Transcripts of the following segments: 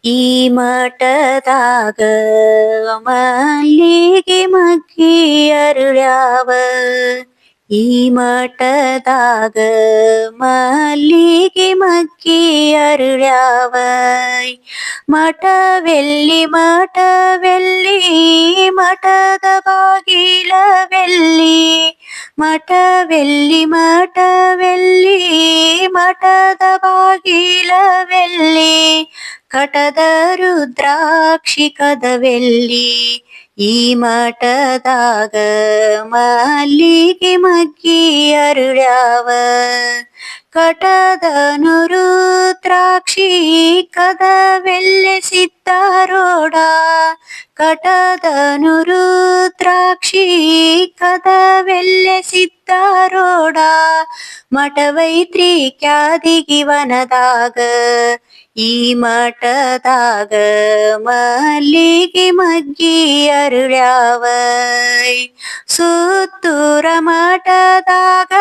ಈ ಮಠದಾಗ ಮಲ್ಲಿಗೆ ಮಗ್ಗಿ ಅರಳ್ಯಾವ. ಈ ಮಠದಾಗ ಮಲ್ಲಿಗೆ ಮಗ್ಗಿ ಅರಳ್ಯಾವ. ಮಠವೆಲ್ಲಿ ಮಠವೆಲ್ಲಿ ಮಠದ ಬಾಗಿಲವೆಲ್ಲಿ. ಮಠವೆಲ್ಲಿ ಮಠವೆಲ್ಲಿ ಮಠದ ಬಾಗಿಲವೆಲ್ಲಿ. ಕಟದ ರುದ್ರಾಕ್ಷಿ ಕದವೆಲ್ಲಿ. ಈ ಮಠದಾಗ ಮಲ್ಲಿಗೆ ಮಗ್ಗಿ ಅರಳ್ಯಾವ. ಕಟದನು ರುದ್ರಾಕ್ಷಿ ಕದವೆಲ್ಲೆ ಸಿದ್ಧಾರೂಢ. ಕಟದನು ರುದ್ರಾಕ್ಷಿ ಕದವೆಲ್ಲೆ ಸಿದ್ಧಾರೂಢ. ಮಠವೈತ್ರಿ ಕ್ಯಾದಿಗಿ ವನದಾಗ. ಈ ಮಠದಾಗ ಮಲ್ಲಿಗೆ ಮಗ್ಗಿ ಅರಳ್ಯಾವ. ಸುತ್ತೂರ ಮಠದಾಗ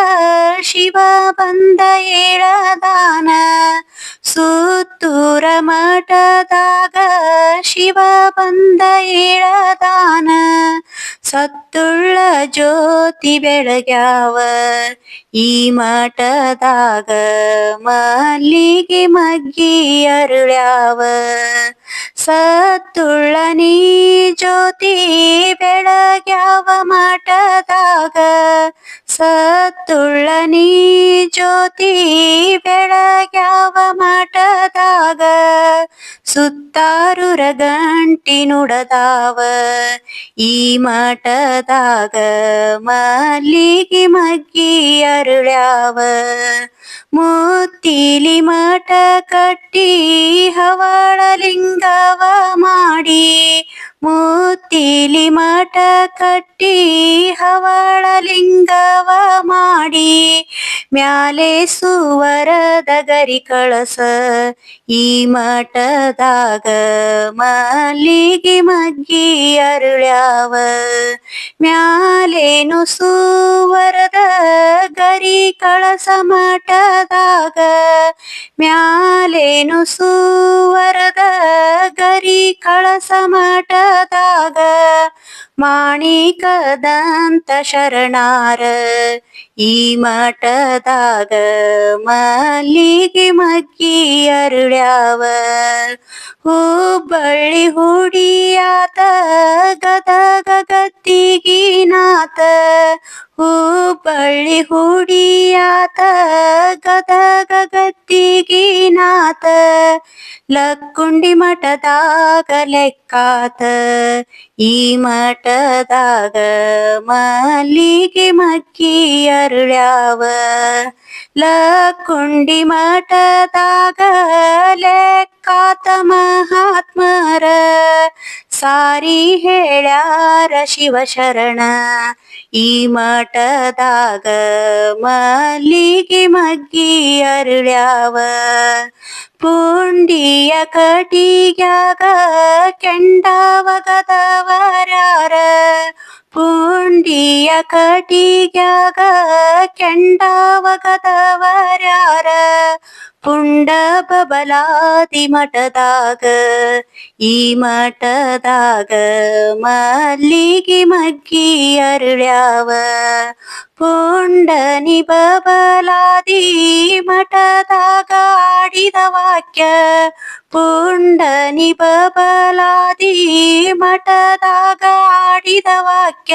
ಶಿವ ಬಂದ ಏಳದಾನ. ಸುತ್ತೂರ ಮಠದಾಗ ಶಿವ ಬಂದ ಏಳದಾನ. ಸತ್ತುಳ್ಳ ಜ್ಯೋತಿ ಬೆಳಗ್ಯಾವ. ಈ ಮಠದಾಗ ಮಲ್ಲಿಗೆ ಮಗ್ಗಿ ಅರಳ್ಯಾವ. ಸತ್ತುಳ್ಳನಿ ಜ್ಯೋತಿ ಬೆಳಗ್ಯಾವ ಮಠದಾಗ. ಸತ್ತುಳ್ಳನಿ ಜ್ಯೋತಿ ಬೆಳಗ್ಯಾವ ಮಠದಾಗ. ಸುತ್ತಾರುರ ಗಂಟಿ ನುಡದಾವ. ಈ ಮಠದಾಗ ಮಲ್ಲಿಗೆ ಮಗ್ಗಿ ಅರಳ್ಯಾವ. ಮುತ್ತಿಲಿ ಮಠ ಕಟ್ಟಿ ಹವಳಲಿಂಗವ ಮಾಡಿ. ಮುತ್ತಿಲಿ ಮಠ ಕಟ್ಟಿ ಹವಳಲಿಂಗವ ಮಾಡಿ. ಮ್ಯಾಲೆ ಸುವರದ ಗರಿ ಕಳಸ. ಈ ಮಠದಾಗ ಮಲ್ಲಿಗೆ ಮಗ್ಗಿ ಅರಳ್ಯಾವ. ಮ್ಯಾಲೇನು ಸುವರದ ಗರಿ ಕಳಸ ಮಠದಾಗ. ಮ್ಯಾಲೇನು ಸುವರದ ಗರಿ ಕಳಸ ಮಠದಾಗ. ಮಾಣಿಕದಂತ ಶರಣಾರ. ಈ ಮಠದಾಗ ಮಲ್ಲಿಗೆ ಮಗ್ಗಿ ಅರಳ್ಯಾವ. ಹುಬ್ಬಳ್ಳಿ ಹುಡಿಯಾತ ಗದಗ ಗದ್ದಿಗಿನಾಥ. ಹುಬ್ಬಳ್ಳಿ ಹುಡಿಯಾತ ಗದಗ ಗದ್ದಿಗಿನಾಥ. ಲಕ್ಕುಂಡಿ ಮಠದಾಗ ಲೆಕ್ಕಾತ. ಈ ಮಠದಾಗ ಮಲ್ಲಿಗೆ ಮಗ್ಗಿ ಅರಳ್ಯಾವ. ಲಕ್ಕುಂಡಿ ಮಠದಾಗ ಲೆಕ್ಕಾತ ಮಹಾತ್ಮರ. ಸಾರಿ ಹೇಳ್ಯಾರ ಶಿವಶರಣ. ಈ ಮಠದಾಗ ಮಲ್ಲಿಗೆ ಮಗ್ಗಿ ಅರಳ್ಯಾವ. ಪುಂಡಿಯ ಕಟಿಗ್ಯಾಗ ಕೆಂಡವ ಗದವರ್ಯಾರ. ಪುಂಡಿಯ ಕಟಿಗ್ಯಾಗ ಕೆಂಡವ ಗದವರ್ಯಾರ. ಪುಂಡ ಬಬಲಾದಿ ಮಠದಾಗ. ಈ ಮಠದಾಗ ಮಲ್ಲಿಗೆ ಮಗ್ಗಿ ಅರಳ್ಯಾವ. ಪುಂಡನಿ ಬಬಲಾದಿ ಮಠದಾಗ ಆಡಿದ ವಾಕ್ಯ. ಪುಂಡನಿ ಬಬಲಾದಿ ಮಠದಾಗ ಆಡಿದ ವಾಕ್ಯ.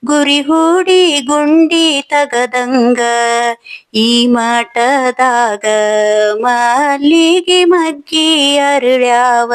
ಗುರಿ ಹೂಡಿ ಗುಂಡಿ ತಗದಂಗ. ಈ ಮಠದಾಗ ಮಲ್ಲಿಗೆ ಮಗ್ಗಿ ಅರಳ್ಯಾವ.